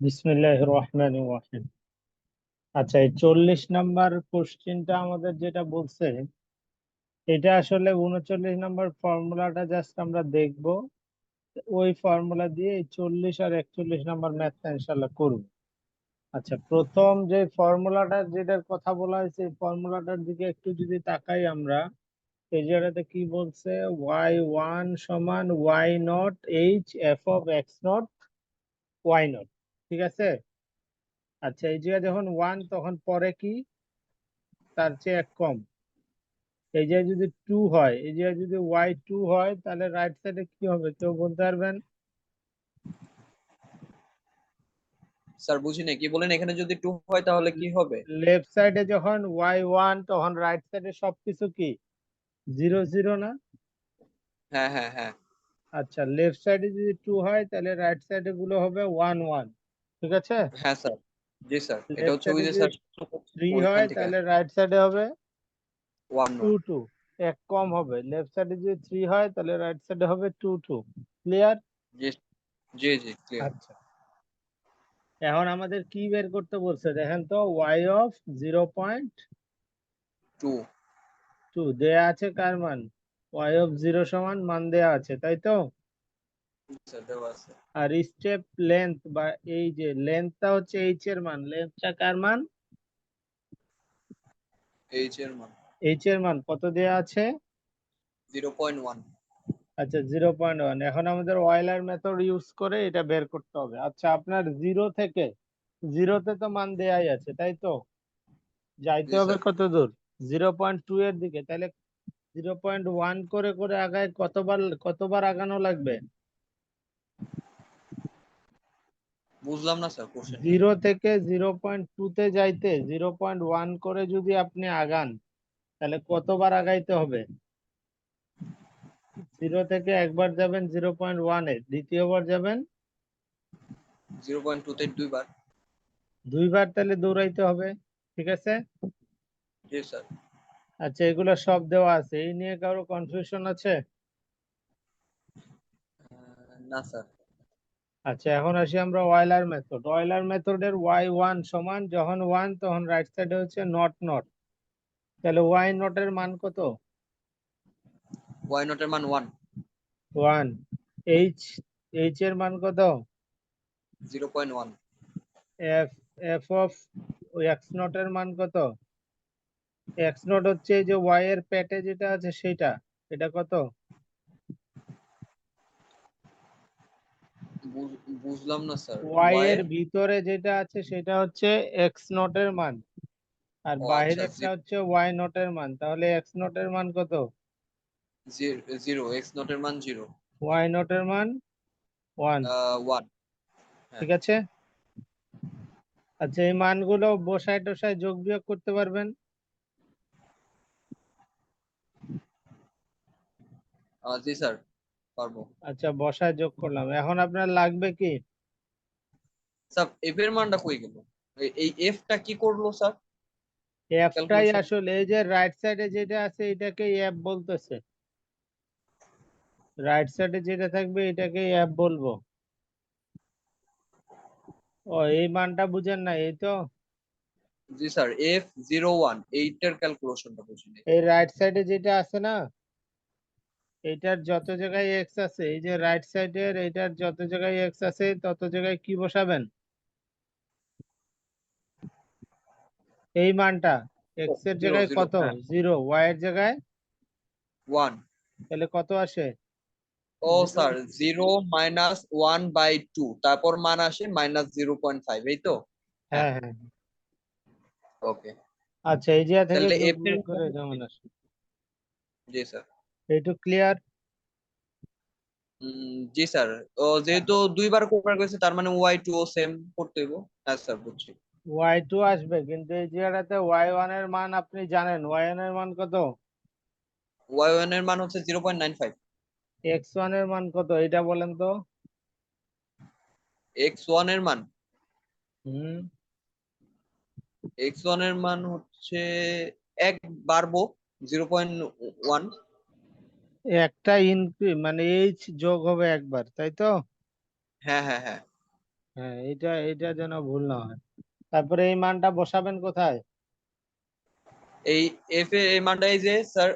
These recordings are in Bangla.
বিসমিল্লাহির রহমানির রহিম। আচ্ছা, এই 40 নাম্বার কোশ্চেনটা আমাদের যেটা বলছে, এটা আসলে 39 নাম্বার ফর্মুলাটা জাস্ট আমরা দেখব। ওই ফর্মুলা দিয়ে এই 40 আর 41 নাম্বার ম্যাথটা ইনশাল্লাহ করব। আচ্ছা, প্রথম যে ফর্মুলাটা যেটার কথা বলা হয়েছে, এই ফর্মুলাটার দিকে একটু যদি তাকাই আমরা, এই জায়গাতে কি বলছে, y1 = y0 h f(x0 y0)। ঠিক আছে। আচ্ছা, এই জায়গায় যখন 1 তখন পরে কি, তার চেয়ে এক কম। এই যে যদি 2 হয়, এই যে যদি y2 হয়, তাহলে রাইট সাইডে কি হবে কেউ বলতে পারবেন? স্যার বুঝি না, কি বলেন? এখানে যদি 2 হয় তাহলে কি হবে? লেফট সাইডে যখন y1 তখন রাইট সাইডে সবকিছু কি 0 0 না? হ্যাঁ হ্যাঁ হ্যাঁ। আচ্ছা, লেফট সাইডে যদি 2 হয় তাহলে রাইট সাইডে গুলো হবে 1 1। ঠিক আছে। হ্যাঁ স্যার। জি স্যার, এটা লেফট হচ্ছে ওই সাইডে যে যদি স্যার 3 ওইখান হয় থেকে তাহলে রাইট সাইডে হবে 1 2 1। 2। এক কম হবে। লেফট সাইডে যদি 3 হয় তাহলে রাইট সাইডে হবে 2 2। ক্লিয়ার? জি জি জি ক্লিয়ার। আচ্ছা, এখন আমাদের কি বের করতে বলছে দেখেন তো, y(0.2) 2। দেয়া আছে কার মান? y(0) সমান মান দেয়া আছে, তাই তো? স্যার দেওয়া আছে। আর স্টেপ লেন্থ বা এই যে লেন্থটা হচ্ছে h এর মান, লেন্থটা কার মান? এইচ এর মান h এর মান কত দেয়া আছে? 0.1। আচ্ছা, 0.1। এখন আমাদের অয়েলার মেথড ইউজ করে এটা বের করতে হবে। আচ্ছা, আপনার জিরোতে তো মান দেয়াই আছে, তাই তো? যাইতে জি হবে স্যার। কত দূর? 0.2 এর দিকে। তাহলে 0.1 করে করে আগায় কতবার কতবার আগানো লাগবে? বুঝলাম না স্যার কোশ্চেনটা। 0 থেকে 0.2 তে যাইতে 0.1 করে যদি আপনি আগান, তাহলে কতবার আগাইতে হবে? 0 থেকে একবার যাবেন 0.1-এ, দ্বিতীয়বার যাবেন 0.2 তে 2 বার। 2 বার, তাহলে দৌড়াইতে হবে। ঠিক আছে। জি স্যার। আচ্ছা, এগুলো সব দেওয়া আছে, এই নিয়ে কারো কনফিউশন আছে? না স্যার। আচ্ছা, এখন আসি আমরা অয়েলার মেথডের y1 সমান যখন 1 তখন রাইট সাইডে হচ্ছে নট নট। তাহলে y0 এর মান কত? y নট এর মান 1। 1। h এর মান কত? 0.1। f অফ x0 এর মান কত? x0 হচ্ছে এই যে y এর পেটে যেটা আছে সেটা, এটা কত? বুঝলাম না স্যার। y y এর এর। ভিতরে যেটা আছে সেটা হচ্ছে x0 এর মান, আর ও আচ্ছা, বাইরেরটা হচ্ছে y0 এর মান। তাহলে x0 এর মান কত? 0। x নট এর মান 0। y0 এর মান 1। 1। হ্যাঁ। ঠিক আছে। আচ্ছা, এই মানগুলো বসায় টসায় যোগ বিয়োগ করতে পারবেন? জি স্যার, পারবো। আচ্ছা, বসায় যোগ করলাম। এখন আপনার লাগবে কি? স্যার এফ এর মানটা কই গেল? এই এফ টা কি করলো স্যার? এফটাই ক্যালকুলেশন। আসলে এই যে রাইট সাইডে যেটা আছে এটাকে এফ বলতেছে। রাইট সাইডে যেটা থাকবে এটাকে এফ বলবো। ও, এই মানটা বুঝেন না, এই তো। জি স্যার, F01 এইটার ক্যালকুলেশনটা বুঝিনি। এই রাইট সাইডে যেটা আছে না, এটার যত জায়গায় এক্স আছে, এই যে রাইট সাইডের এটার যত জায়গায় এক্স আছে তত জায়গায় কি বসাবেন? এই মানটা এক্স এর জিরো জায়গায় জিরো কত? হ্যাঁ। 0, ওয়াই এর জায়গায় 1। তাহলে কত আসে? ও 0। স্যার, 0 - 1/2, তারপর মান আসে -0.5, এই তো? হ্যাঁ। হ্যাঁ হ্যাঁ। ওকে। আচ্ছা, এই জায়গা থেকে তাহলে যোগ এফ এর বিয়োগ করে যেমন আসে। জি স্যার। এইটুক ক্লিয়ার? জি স্যার। ও যেহেতু দুইবার কোপার করেছে তার মানে y2 ও সেম করতে হইব। হ্যাঁ স্যার বুঝছি। y2 আসবে, কিন্তু এই জায়গাটাতে y1 এর মান আপনি জানেন, y1 এর মান কত? y1 এর মান হচ্ছে 0.95। x1 এর মান কত এটা বলেন তো? x1 এর মান হুম। x1 এর মান হচ্ছে এক বাড়বো 0.1। একটা ইনক্রি মানে এইচ যোগ হবে একবার, তাই তো? হ্যাঁ হ্যাঁ হ্যাঁ। হ্যাঁ, এটা যেন ভুল না হয়। তারপরে এই মানটা বসাবেন কোথায়? এই এফ এর এই মানটা এই যে স্যার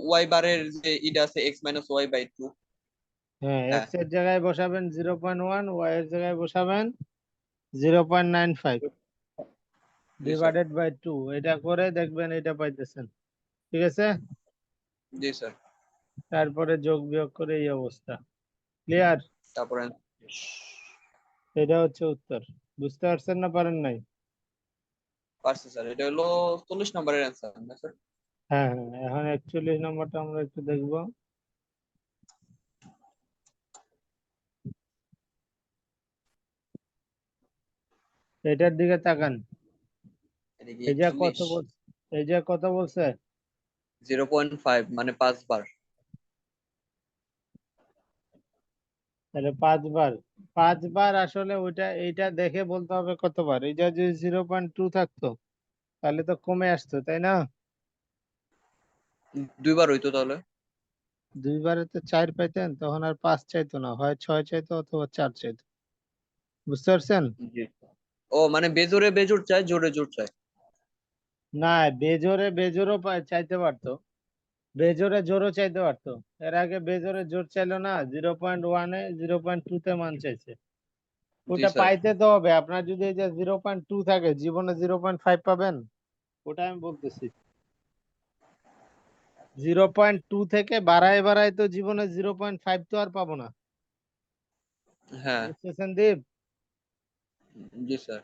ওয়াই বারের যে এটা আছে x minus y by two. হ্যাঁ, হ্যাঁ এক্স এর জায়গায় বসাবেন 0.1, ওয়াই এর জায়গায় বসাবেন 0.95 জি স্যার। Divided by 2। এটা করে দেখবেন এটা পাইতেছেন। ঠিক আছে, জি স্যার। তারপরে যোগ বিয়োগ করে এই অবস্থা। ক্লিয়ার? তারপরে এটা হচ্ছে উত্তর। বুঝতে পারছেন না পারেন নাই? পারছি স্যার, এটা হলো 40 নম্বরের অ্যান্সার না স্যার? হ্যাঁ হ্যাঁ, এখন 41 নম্বরটা আমরা একটু দেখবো। এটার দিকে তাকান। এটা কি এই যে কত 41? বলছে, এই যে কত বলছে? 0.5 মানে 5 বার। তাহলে 5 বার। 5 বার আসলে ওইটা এইটা দেখে বলতে হবে কতবার। এটা যদি 0.2 থাকতো তাহলে তো কমে আসতো, তাই না? 2 বার হইতো তাহলে। 2 বারে তো 4 পাইতেন, তখন আর 5 চাইতো না, হয় 6 চাইতো অথবা 4 চাইতো। বুঝতে পারছেন? জি। ও মানে বেজোরে বেজোর চাই, জোরে জোর চাই। না, বেজোরে বেজোরও চাইতে পারতো, বেজোরে জোরও চাইতে পারতো। এর আগে বেজোরে জোর চাইলো না, 0.1-এ 0.2-তে মান চাইছে। জি ওটা স্যার। পাইতে তো হবে। আপনার যদি এই যে 0.2 থাকে, জীবনে 0.5 পাবেন? ওটা আমি বলতেছি। 0.2 থেকে বাড়ায় বাড়ায় তো জীবনে 0.5 তো আর পাবো না। হ্যাঁ। বুঝতেছেন দীপ? জি স্যার।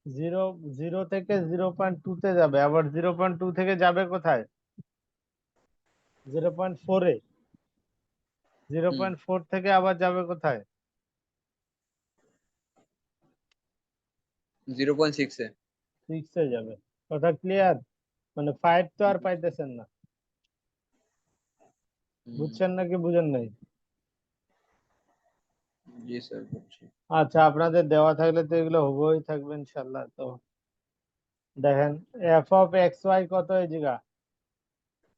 জিরো জিরো থেকে 0.2-তে যাবে, আবার 0.2 থেকে যাবে কোথায়? 0.4-এ। জিরো হুম। পয়েন্ট ফোর থেকে আবার যাবে কোথায়? 0.6-এ। 6-এ যাবে। কথা ক্লিয়ার? মানে 5 তো আর পাইতেছেন না। হুম। বুঝছেন নাকি বুঝেন নাই? জি স্যার বুঝছি। আচ্ছা, আপনাদের দেওয়া থাকলে তো এগুলো হবেই থাকবে ইনশাল্লাহ। তো দেখেন, এফ অফ এক্স ওয়াই কত এই জায়গা?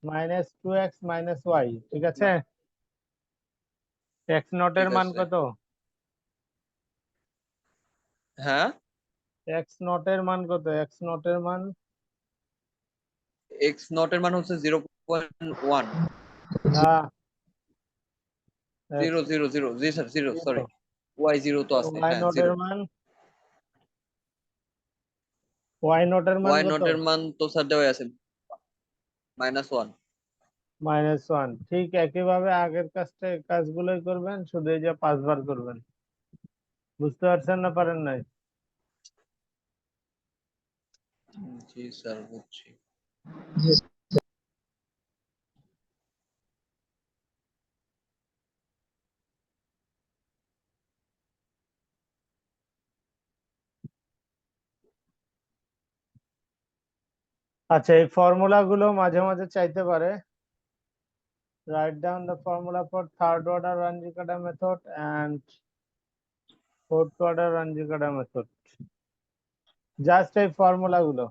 -2x - y, ঠিক আছে? এক্স নটের ঠিক মান আছে। কত? হ্যাঁ, এক্স নটের মান কত? এক্স নটের মান এক্স নট এর মান হচ্ছে 0.1। না, জিরো জিরো জিরো, জি sir zero, sorry. Y zero তো আছে, ওয়াই হ্যাঁ নটের জিরো। মান, ওয়াই নটের মান ওয়াই কত? নট এর মান তো স্যার দেওয়া আছে -1। -1। ঠিক একইভাবে আগের কাজগুলোই করবেন, শুধু এই যে 5 বার করবেন। বুঝতে পারছেন না পারেন নাই? জি স্যার বুঝছি। আচ্ছা, এই ফর্মুলা গুলো মাঝে মাঝে চাইতে পারে। Write down the formula for third order Runge Kutta method and fourth order Runge Kutta method. Just এই ফর্মুলা গুলো,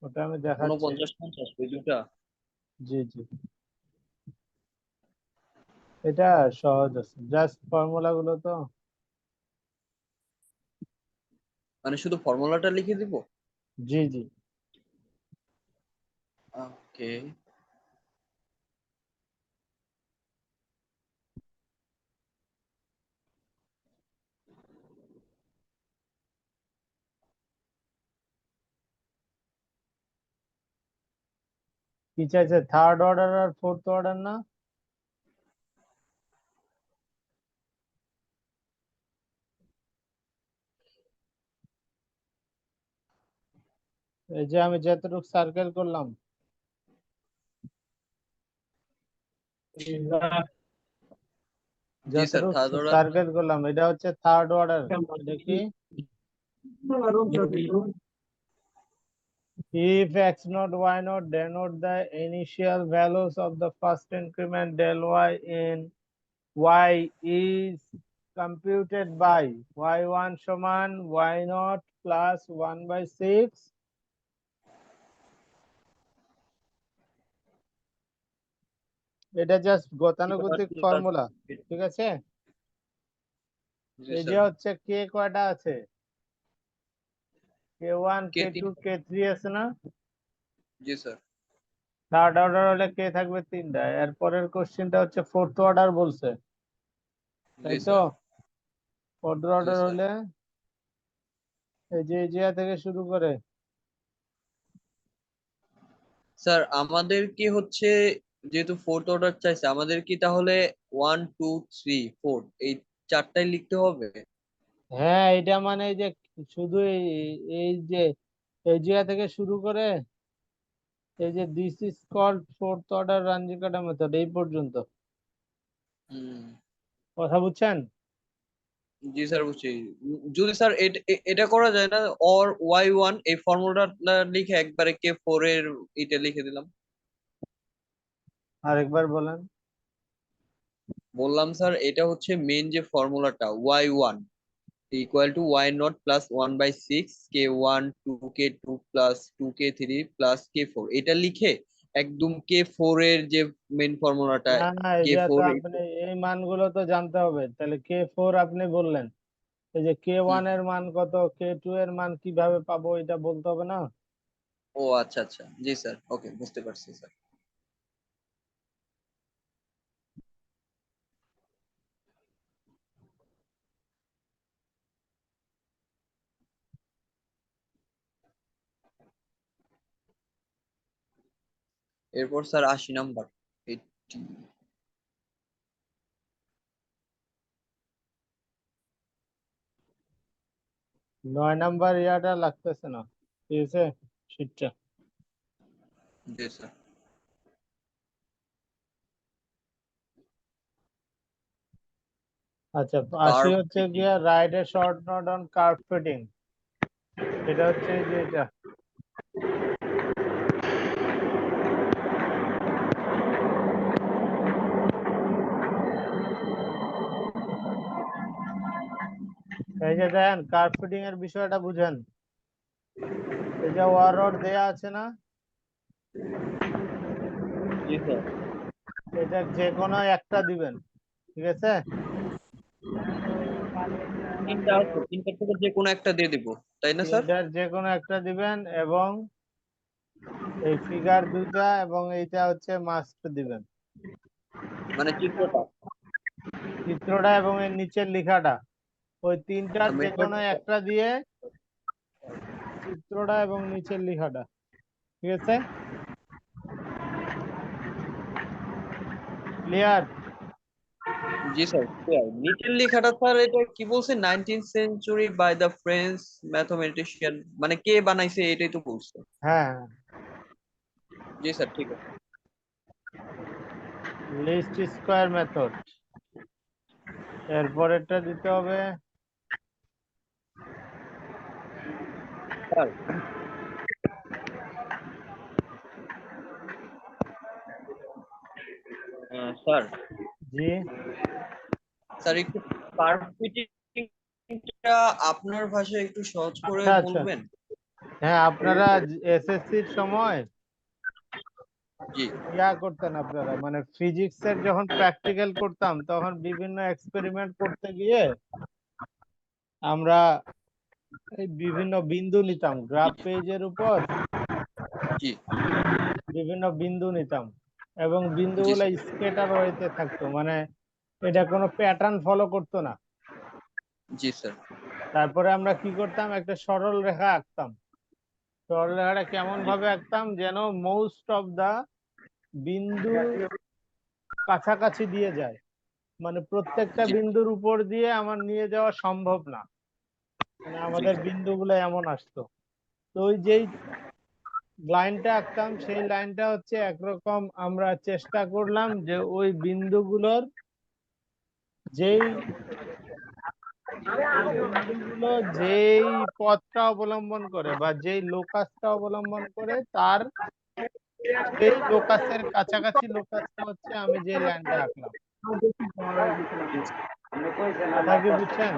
ওটা আমি দেখাচ্ছি। 49-50 ওই দুটা। জি জি, এটা সহজ আছে, জাস্ট ফর্মুলা গুলো তো। মানে শুধু ফর্মুলাটা লিখে দিব? জি জি। ওকে। কি চাইছে, থার্ড অর্ডার আর ফোর্থ অর্ডার না? এই যে আমি যতটুকু সার্কেল করলাম, জি স্যার, যতটুকু থার্ড অর্ডার। সার্কেল করলাম, এটা হচ্ছে থার্ড অর্ডার। এটা কি? If x naught y naught denote the initial values of the first increment del y in y is computed by y1 সমান y naught plus 1/6, এটা জাস্ট গতানুগতিক ফর্মুলা। ঠিক আছে? জি এই যে স্যার। হচ্ছে কে কয়টা আছে, K1 কে K2 তিন। K3 আছে না? জি স্যার। থার্ড অর্ডার হলে কে থাকবে তিনটা। এরপরের কোশ্চেনটা হচ্ছে ফোর্থ অর্ডার বলছে, জি তাই তো? স্যার। ফোর্থ জি অর্ডার স্যার। হলে এই যে এই জায়গা থেকে শুরু করে স্যার আমাদের কি হচ্ছে, যেহেতু ফোর্থ অর্ডার চাইছে, আমাদের কি তাহলে 1 2 3 4 এই চারটাই লিখতে হবে? হ্যাঁ, এটা মানে এই যে শুধু এই যে এই জায়গা থেকে শুরু করে এই যে this is called fourth order Runge Kutta method এই পর্যন্ত। হুম। কথা বুঝছেন? জি স্যার বুঝছি। যদি স্যার এটা করা যায় না, অর Y1 এই ফর্মুলাটা লিখে একবারে K4 এর এটা লিখে দিলাম। আরেকবার বলেন। বললাম স্যার এটা হচ্ছে মেন যে ফর্মুলাটা, Y1 equal to Y0 + 1/6 K1 2 K2 + 2 K3 + K4, এটা লিখে একদম K4 এর যে মেন ফর্মুলাটা, না না, এটা তো K4 আপনি এই মানগুলো তো জানতে হবে। তাহলে K4 আপনি বললেন, এই যে K1 এর মান কত, K2 এর মান কিভাবে পাবো এটা বলতে হবে না? ও আচ্ছা আচ্ছা, জি স্যার, ওকে বুঝতে পারছি স্যার। এরপর স্যার 80 নাম্বার। 80। 9 নাম্বার ইয়াটা লাগতেছে না, ঠিক আছে, শীটটা। জি স্যার। আচ্ছা, 80 কার্ভ হচ্ছে ফিটিং। গিয়া write a short note on curve fitting. এটা হচ্ছে এই যে এটা। এই যে দেখেন কার্ভ ফিটিং এর বিষয়টা বুঝেন। এই যে ওয়ারড দেয়া আছে না, জি স্যার। এটা যে কোনো একটা দিবেন, ঠিক আছে? তিনটা আছে, তিনটার থেকে যে কোনো একটা দিয়ে দিব, তাই না স্যার? তিনটার যে কোনো একটা দিবেন এবং এই ফিগার দুইটা এবং এইটা হচ্ছে মাস্ট দিবেন, মানে চিত্রটা। চিত্রটা এবং এর নিচের লেখাটা। ওই তিনটার যে মেথড। কোনো একটা দিয়ে চিত্রটা এবং নিচের লেখাটা, ঠিক আছে? ক্লিয়ার? জি স্যার, clear। নিচের লেখাটা স্যার এটা কি বলছে, 19th century by the French mathematician, মানে কে বানাইছে এটাই তো বলছে। হ্যাঁ, জি স্যার, ঠিক আছে। List square method. এরপরেরটা দিতে হবে স্যার, স্যার, জি। স্যার একটু কার্ভ ফিটিংটা আপনার ভাষায় একটু সহজ করে আচ্ছা আচ্ছা, বলবেন? হ্যাঁ, আপনারা এসএসসির সময় জি। ইয়া করতেন, আপনারা মানে ফিজিক্স এর যখন প্র্যাকটিক্যাল করতাম তখন বিভিন্ন এক্সপেরিমেন্ট করতে গিয়ে আমরা এই বিভিন্ন বিন্দু নিতাম গ্রাফ পেজের উপর, জি। বিভিন্ন বিন্দু নিতাম এবং জি বিন্দুগুলো স্যার। স্কেটার ওয়েতে থাকতো, মানে এটা কোনো প্যাটার্ন ফলো করতো না। জি স্যার। তারপরে আমরা কি করতাম, একটা সরল রেখা আঁকতাম। সরল রেখাটা কেমন জি। ভাবে আঁকতাম, যেন মোস্ট অফ দা বিন্দু কাছাকাছি দিয়ে যায়, মানে প্রত্যেকটা জি। বিন্দুর উপর দিয়ে আমার নিয়ে যাওয়া সম্ভব না, মানে জি আমাদের স্যার। বিন্দুগুলো এমন আসতো। তো ওই যেই লাইনটা আঁকতাম সেই লাইনটা হচ্ছে একরকম আমরা চেষ্টা করলাম যে ওই বিন্দুগুলোর যেই ওই বিন্দুগুলো যেই পথটা অবলম্বন করে বা যেই লোকাসটা অবলম্বন করে তার সেই লোকাসের কাছাকাছি লোকাসটা হচ্ছে আমি যে লাইনটা আঁকলাম। কথা কি বুঝছেন?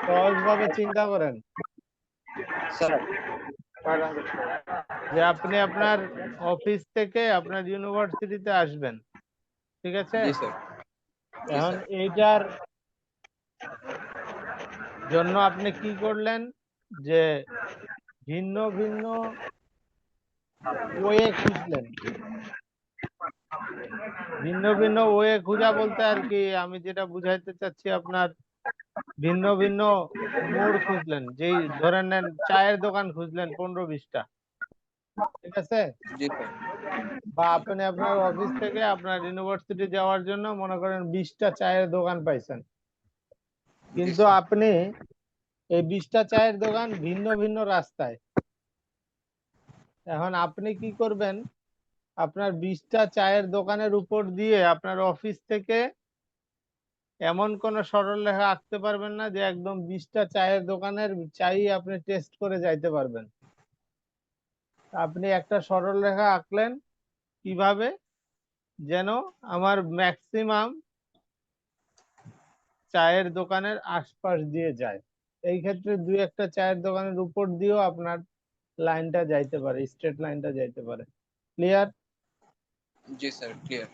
সহজ ভাবে চিন্তা করেন স্যার। যে আপনি আপনার অফিস থেকে আপনার ইউনিভার্সিটিতে আসবেন, ঠিক আছে? জি স্যার। জি এখন স্যার। এইটার জন্য আপনি কি করলেন, যে ভিন্ন ভিন্ন ওয়ে খুঁজলেন। ভিন্ন ভিন্ন ওয়ে খোঁজা বলতে আর কি, আমি যেটা বুঝাইতে চাচ্ছি, আপনার ভিন্ন ভিন্ন মোড় খুঁজলেন। যেই ধরেন নেন চায়ের দোকান খুঁজলেন 15-20টা, ঠিক আছে? জি স্যার। বা আপনি আপনার অফিস থেকে আপনার ইউনিভার্সিটি যাওয়ার জন্য মনে করেন 20টা চায়ের দোকান পাইছেন, জি কিন্তু স্যার। আপনি এই 20টা চায়ের দোকান ভিন্ন ভিন্ন রাস্তায়। এখন আপনি কি করবেন, আপনার 20টা চায়ের দোকানের উপর দিয়ে আপনার অফিস থেকে এমন কোন সরলরেখা আঁকতে পারবেন না যে একদম 20টা চায়ের দোকানের চাই আপনি টেস্ট করে যাইতে পারবেন। আপনি একটা সরলরেখা আঁকলেন কিভাবে, যেন আমার ম্যাক্সিমাম চায়ের দোকানের আশপাশ দিয়ে যায়। এই ক্ষেত্রে দুই একটা চায়ের দোকানের উপর দিয়েও আপনার লাইনটা যাইতে পারে, স্ট্রেট লাইনটা যাইতে পারে। ক্লিয়ার? জি স্যার, ক্লিয়ার।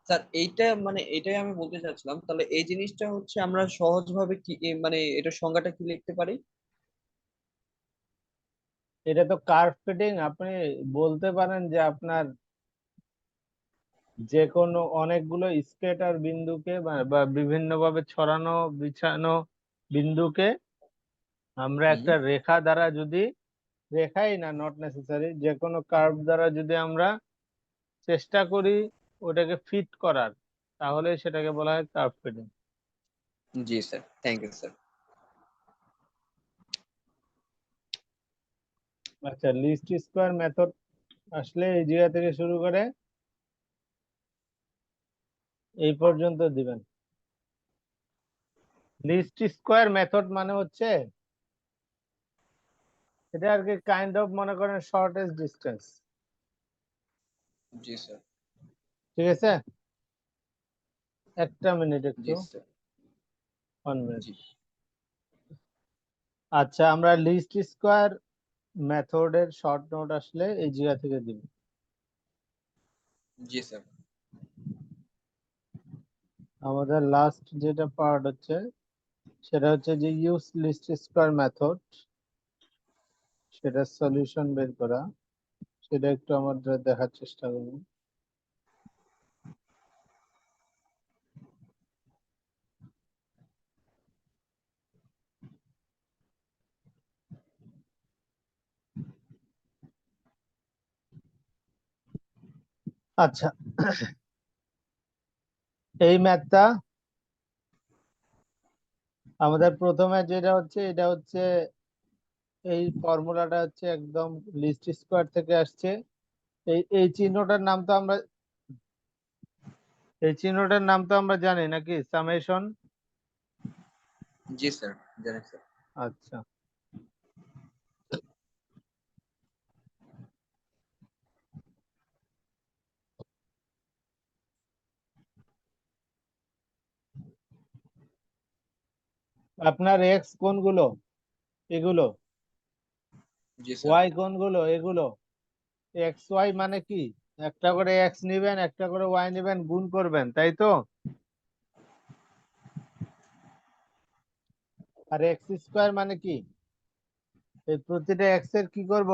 স্যার এইটা মানে এটাই আমি বলতে চাচ্ছিলাম, তাহলে এই জিনিসটা হচ্ছে আমরা সহজভাবে কি মানে এটার সংজ্ঞাটা কি লিখতে পারি? এটা তো কার্ভ ফিটিং। আপনি বলতে পারেন যে আপনার যে কোনো অনেকগুলো স্কেটার বিন্দুকে বা বিভিন্নভাবে ছড়ানো বিছানো বিন্দুকে আমরা হুম। একটা রেখা দ্বারা যদি, রেখাই না, নট নেসেসারি, যে কোনো কার্ভ দ্বারা যদি আমরা চেষ্টা করি ওটাকে ফিট করার, তাহলে সেটাকে বলা হয় কার্ভ ফিটিং। জি স্যার, থ্যাংক ইউ স্যার। আচ্ছা, লিস্ট স্কোয়ার মেথড আসলে এই জায়গা থেকে শুরু করে এই পর্যন্ত দিবেন। লিস্ট স্কোয়ার মেথড মানে হচ্ছে এটা আর কি কাইন্ড অফ মনে করেন শর্টেস্ট ডিস্টেন্স। জি স্যার। ঠিক আছে, একটা মিনিট একটু, জি স্যার। 1 মিনিট। জি। আচ্ছা, আমরা লিস্ট স্কোয়ার মেথডের শর্ট নোট আসলে এই জায়গা থেকে দিব। জি স্যার। আমাদের লাস্ট যেটা পার্ট হচ্ছে সেটা হচ্ছে যে ইউজ লিস্ট স্কোয়ার মেথড, সেটার সলিউশন বের করা। সেটা একটু আমাদের দেখার চেষ্টা করব। আচ্ছা, এই ম্যাথটা আমাদের প্রথমে যেটা হচ্ছে, এটা হচ্ছে এই ফর্মুলাটা হচ্ছে একদম লিস্ট স্কোয়ার থেকে আসছে। এই চিহ্নটার নাম তো আমরা, এই চিহ্নটার নাম তো আমরা জানি নাকি, সামেশন। জি স্যার, জানেন স্যার। আচ্ছা, আপনার এক্স কোনগুলো, এগুলো। জি স্যার। ওয়াই কোনগুলো, এগুলো। এক্স ওয়াই মানে কি, একটা করে এক্স নিবেন, একটা করে ওয়াই নিবেন, গুণ করবেন, তাই তো? আর এক্স স্কোয়ার মানে কি, এই প্রতিটা এক্স এর কি করব,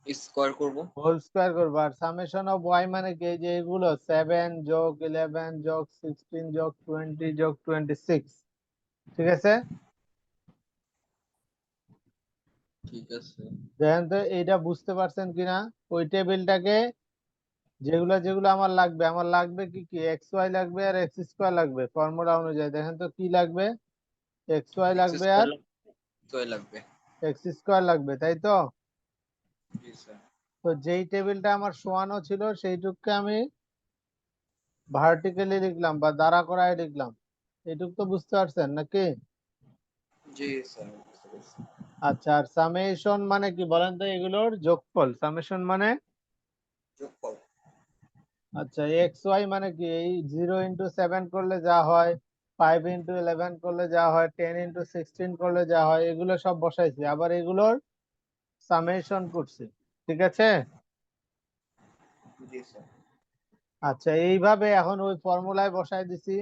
স্কোয়ার করব। হোল স্কোয়ার করবো। আর সামেশন অফ ওয়াই মানে কি, এই যে এগুলো 7 যোগ 11 যোগ 16 যোগ 20 যোগ 26। ঠিক আছে, ঠিক আছে। দেখেন তো এইটা বুঝতে পারছেন কিনা। ওই টেবিলটাকে যেগুলো যেগুলো আমার লাগবে, আমার লাগবে কি কি, এক্স ওয়াই লাগবে আর এক্স স্কোয়ার লাগবে ফর্মুলা অনুযায়ী। দেখেন তো কি লাগবে, এক্স ওয়াই এক্স লাগবে আর স্কোয়ার লাগবে। এক্স স্কোয়ার লাগবে, তাই তো? জি স্যার। তো যেই টেবিলটা আমার শোয়ানো ছিল সেইটুককে আমি ভার্টিক্যালি লিখলাম বা দাঁড়া করায় লিখলাম। এইটুক তো বুঝতে পারছেন নাকি? জি স্যার, বুঝতে পেরেছি। আচ্ছা, আর সামেশন মানে কি বলেন তো, এগুলোর যোগফল সামেশন মানে। যোগফল। আচ্ছা, এক্স ওয়াই মানে কি, এই 0 × 7 করলে যা হয়, 5 × 11 করলে যা হয়, 10 × 16 করলে যা হয়, এগুলো সব বসাইছি, আবার এগুলোর সামেশন করছি। ঠিক আছে, জি স্যার। আচ্ছা, এইভাবে এখন ওই ফর্মুলায় বসাই দিছি।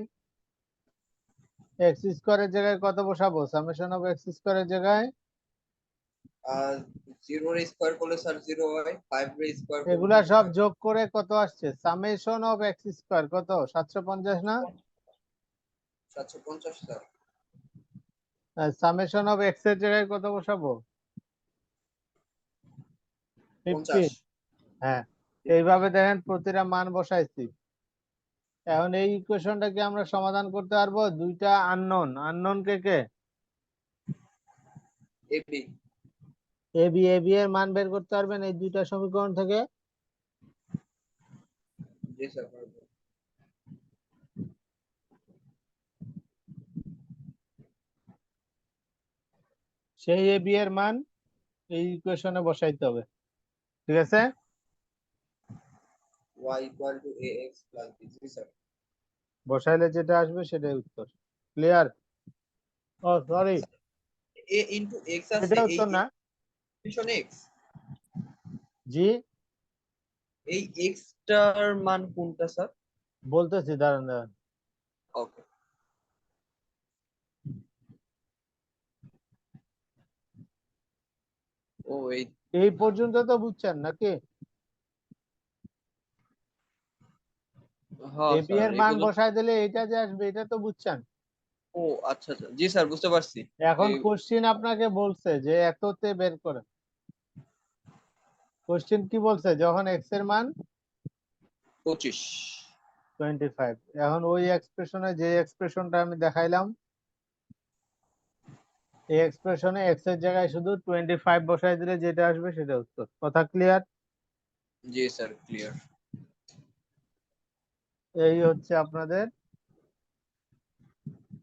এক্স স্কোয়ারের জায়গায় কত বসাবো? সামেশন অফ এক্স স্কোয়ারের জায়গায় 0 এর স্কয়ার করলে স্যার 0 হয়, 5 এর স্কয়ার করলে এগুলা সব যোগ করে কত আসছে? সামেশন অফ এক্স স্কোয়ার কত? 750 না? 750 স্যার। সামেশন অফ এক্স এর জায়গায় কত বসাবো? 50। 50। হ্যাঁ, এইভাবে দেখেন প্রতিটা মান বসাইছি। এখন এই ইকুয়েশনটাকে আমরা সমাধান করতে পারবো। দুইটা আননোন কে কে? এবি। এবি এর মান বের করতে পারবেন এই দুইটা সমীকরণ থেকে? জি স্যার পারবো। সেই এবি এর মান এই ইকুয়েশনে বসাইতে হবে, ঠিক আছে? y ax b। জি স্যার। বসাইলে যেটা আসবে সেটাই উত্তর। ক্লিয়ার? ও সরি, a ইনটু x আছে, এটা এই উত্তর না। এক্সপ্রেশন x, জি, এই x টার মান কোনটা স্যার? বলতেছি, দাঁড়ান দাঁড়ান। ওকে। ও এই, এই পর্যন্ত তো বুঝছেন নাকি? হ্যাঁ এবি স্যার এর মান এগুলো। বসাই দিলে এটা যে আসবে এটা তো বুঝছেন। ও আচ্ছা আচ্ছা, জি স্যার বুঝতে পারছি। এখন এই কোশ্চিন আপনাকে বলছে যে এততে বের করে। কোশ্চিন কি বলছে? যখন এক্স এর মান 25। 25, এখন ওই এক্সপ্রেশনে যে এক্সপ্রেশনটা আমি দেখাইলাম, এই এক্সপ্রেশনে এক্স এর জায়গায় শুধু 25 বসাই দিলে যেটা আসবে সেটা উত্তর। কথা ক্লিয়ার? জি স্যার ক্লিয়ার। এই হচ্ছে আপনাদের